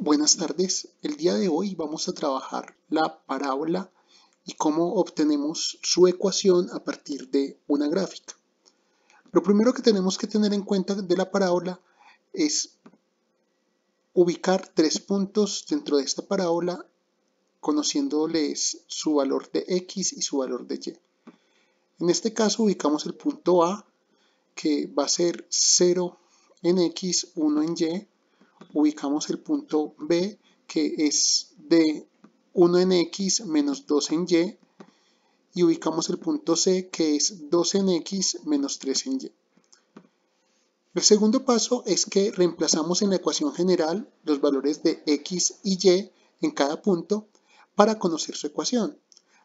Buenas tardes, el día de hoy vamos a trabajar la parábola y cómo obtenemos su ecuación a partir de una gráfica. Lo primero que tenemos que tener en cuenta de la parábola es ubicar tres puntos dentro de esta parábola conociéndoles su valor de x y su valor de y. En este caso ubicamos el punto A, que va a ser 0 en x, 1 en y. Ubicamos el punto B, que es de 1 en x menos 2 en y, y ubicamos el punto C, que es 2 en x menos 3 en y. El segundo paso es que reemplazamos en la ecuación general los valores de x y y en cada punto para conocer su ecuación.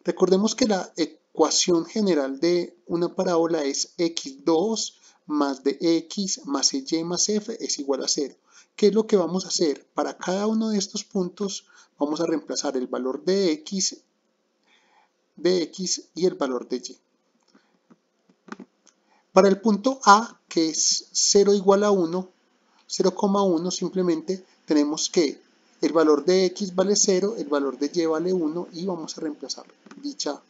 Recordemos que la ecuación general de una parábola es x2 más de x más y más f es igual a 0. ¿Qué es lo que vamos a hacer? Para cada uno de estos puntos vamos a reemplazar el valor de x y el valor de y. Para el punto A, que es 0 igual a 1, 0,1 simplemente tenemos que el valor de x vale 0, el valor de y vale 1 y vamos a reemplazar dicha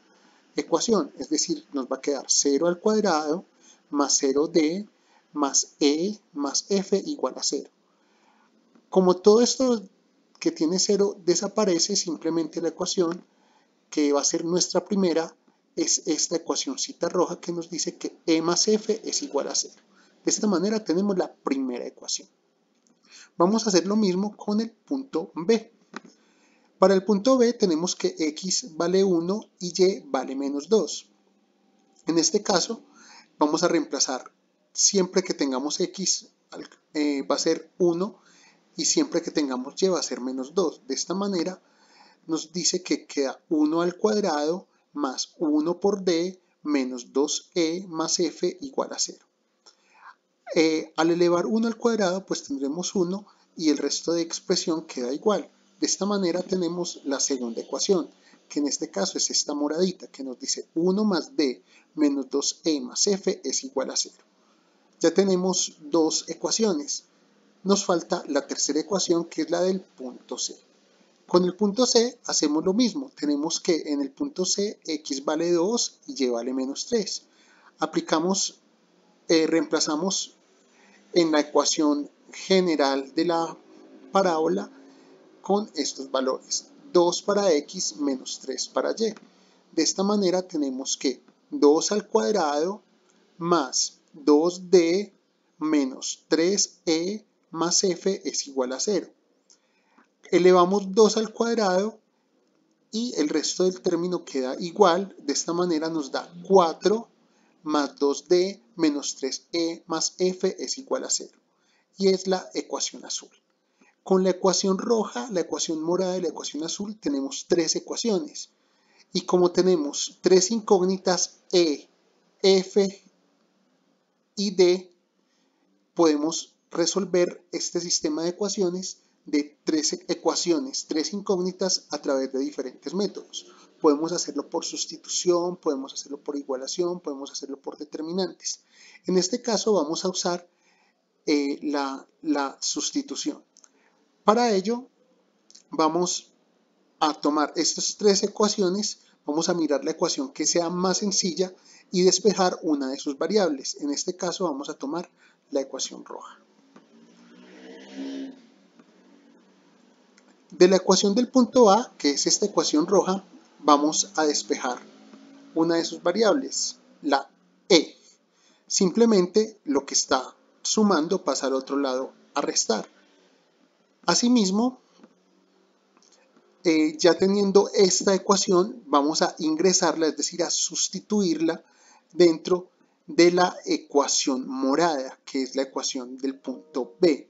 ecuación. Es decir, nos va a quedar 0 al cuadrado más 0d más e más f igual a 0. Como todo esto que tiene 0 desaparece, simplemente la ecuación que va a ser nuestra primera es esta ecuacióncita roja que nos dice que e más f es igual a 0. De esta manera tenemos la primera ecuación. Vamos a hacer lo mismo con el punto B. Para el punto B tenemos que x vale 1 y y vale menos 2. En este caso vamos a reemplazar siempre que tengamos x va a ser 1 y siempre que tengamos y va a ser menos 2. De esta manera nos dice que queda 1 al cuadrado más 1 por d menos 2e más f igual a 0. Al elevar 1 al cuadrado pues tendremos 1 y el resto de expresión queda igual. De esta manera tenemos la segunda ecuación, que en este caso es esta moradita, que nos dice 1 más d menos 2e más f es igual a 0. Ya tenemos dos ecuaciones. Nos falta la tercera ecuación, que es la del punto C. Con el punto C hacemos lo mismo. Tenemos que en el punto C x vale 2 y y vale menos 3. Reemplazamos en la ecuación general de la parábola con estos valores. 2 para x menos 3 para y. De esta manera tenemos que 2 al cuadrado más 2d menos 3e más f es igual a 0. Elevamos 2 al cuadrado y el resto del término queda igual. De esta manera nos da 4 más 2d menos 3e más f es igual a 0. Y es la ecuación azul. Con la ecuación roja, la ecuación morada y la ecuación azul tenemos tres ecuaciones. Y como tenemos tres incógnitas e, f y d, podemos resolver este sistema de ecuaciones de tres ecuaciones, tres incógnitas a través de diferentes métodos. Podemos hacerlo por sustitución, podemos hacerlo por igualación, podemos hacerlo por determinantes. En este caso vamos a usar la sustitución. Para ello vamos a tomar estas tres ecuaciones, vamos a mirar la ecuación que sea más sencilla y despejar una de sus variables. En este caso vamos a tomar la ecuación roja. De la ecuación del punto A, que es esta ecuación roja, vamos a despejar una de sus variables, la e. Simplemente lo que está sumando pasa al otro lado a restar. Asimismo, ya teniendo esta ecuación, vamos a ingresarla, es decir, a sustituirla dentro de la ecuación morada, que es la ecuación del punto B.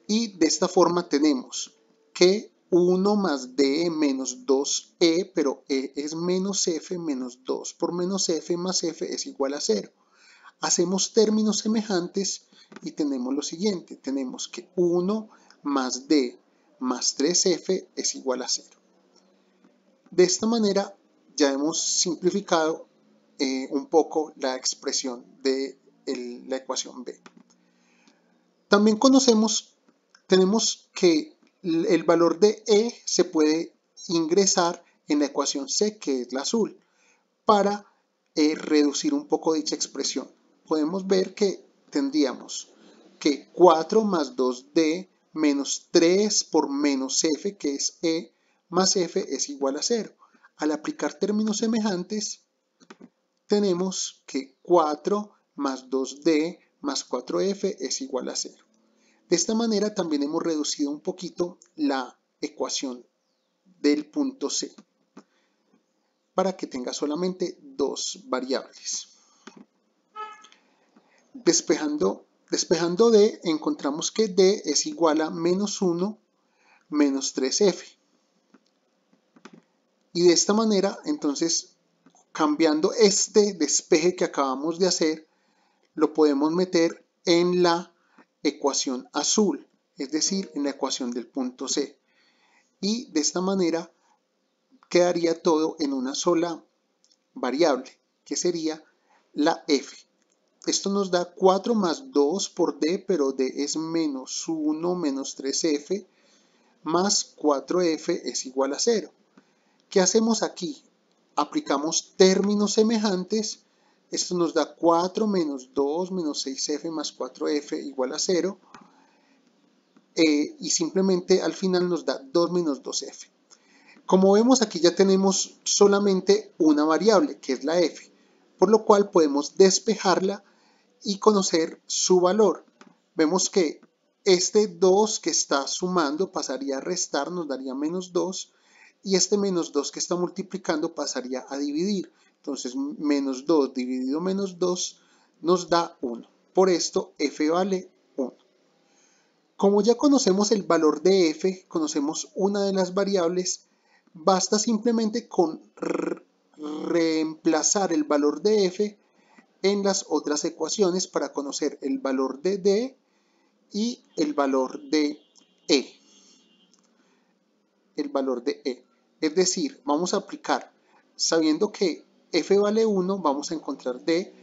Y de esta forma tenemos que 1 más d menos 2e, pero e es menos f menos 2 por menos f más f es igual a 0. Hacemos términos semejantes y tenemos lo siguiente. Tenemos que 1 más d más 3f es igual a 0. De esta manera ya hemos simplificado un poco la expresión de la ecuación B. También tenemos que El valor de E se puede ingresar en la ecuación C, que es la azul, para reducir un poco dicha expresión. Podemos ver que tendríamos que 4 más 2D menos 3 por menos F, que es E, más F es igual a 0. Al aplicar términos semejantes, tenemos que 4 más 2D más 4F es igual a 0. De esta manera también hemos reducido un poquito la ecuación del punto C para que tenga solamente dos variables. Despejando D, encontramos que D es igual a menos 1 menos 3F. Y de esta manera, entonces, cambiando este despeje que acabamos de hacer, lo podemos meter en la ecuación azul, es decir, en la ecuación del punto C. Y de esta manera quedaría todo en una sola variable, que sería la F. Esto nos da 4 más 2 por D, pero D es menos 1 menos 3F, más 4F es igual a 0. ¿Qué hacemos aquí? Aplicamos términos semejantes. Esto nos da 4 menos 2 menos 6F más 4F igual a 0. Y simplemente al final nos da 2 menos 2F. Como vemos, aquí ya tenemos solamente una variable, que es la F, por lo cual podemos despejarla y conocer su valor. Vemos que este 2 que está sumando pasaría a restar, nos daría menos 2, y este menos 2 que está multiplicando pasaría a dividir. Entonces, menos 2 dividido menos 2 nos da 1. Por esto, F vale 1. Como ya conocemos el valor de F, conocemos una de las variables, basta simplemente con reemplazar el valor de F en las otras ecuaciones para conocer el valor de D y el valor de E. Es decir, vamos a aplicar, sabiendo que F vale 1, vamos a encontrar D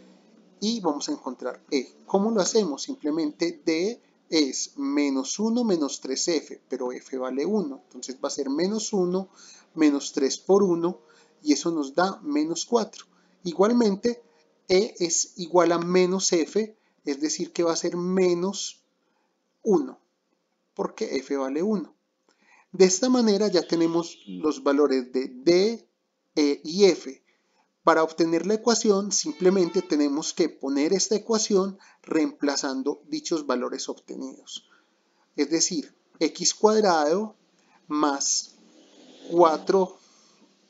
y vamos a encontrar E. ¿Cómo lo hacemos? Simplemente D es menos 1 menos 3F, pero F vale 1. Entonces va a ser menos 1 menos 3 por 1 y eso nos da menos 4. Igualmente, E es igual a menos F, es decir que va a ser menos 1, porque F vale 1. De esta manera ya tenemos los valores de D, E y F. Para obtener la ecuación simplemente tenemos que poner esta ecuación reemplazando dichos valores obtenidos. Es decir, x cuadrado más 4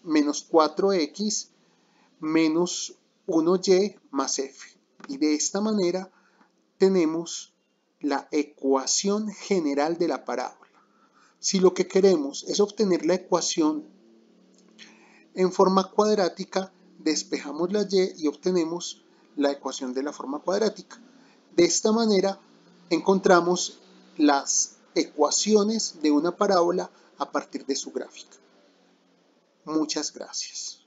menos 4x menos 1y más f. Y de esta manera tenemos la ecuación general de la parábola. Si lo que queremos es obtener la ecuación en forma cuadrática, despejamos la y y obtenemos la ecuación de la forma cuadrática. De esta manera encontramos las ecuaciones de una parábola a partir de su gráfica. Muchas gracias.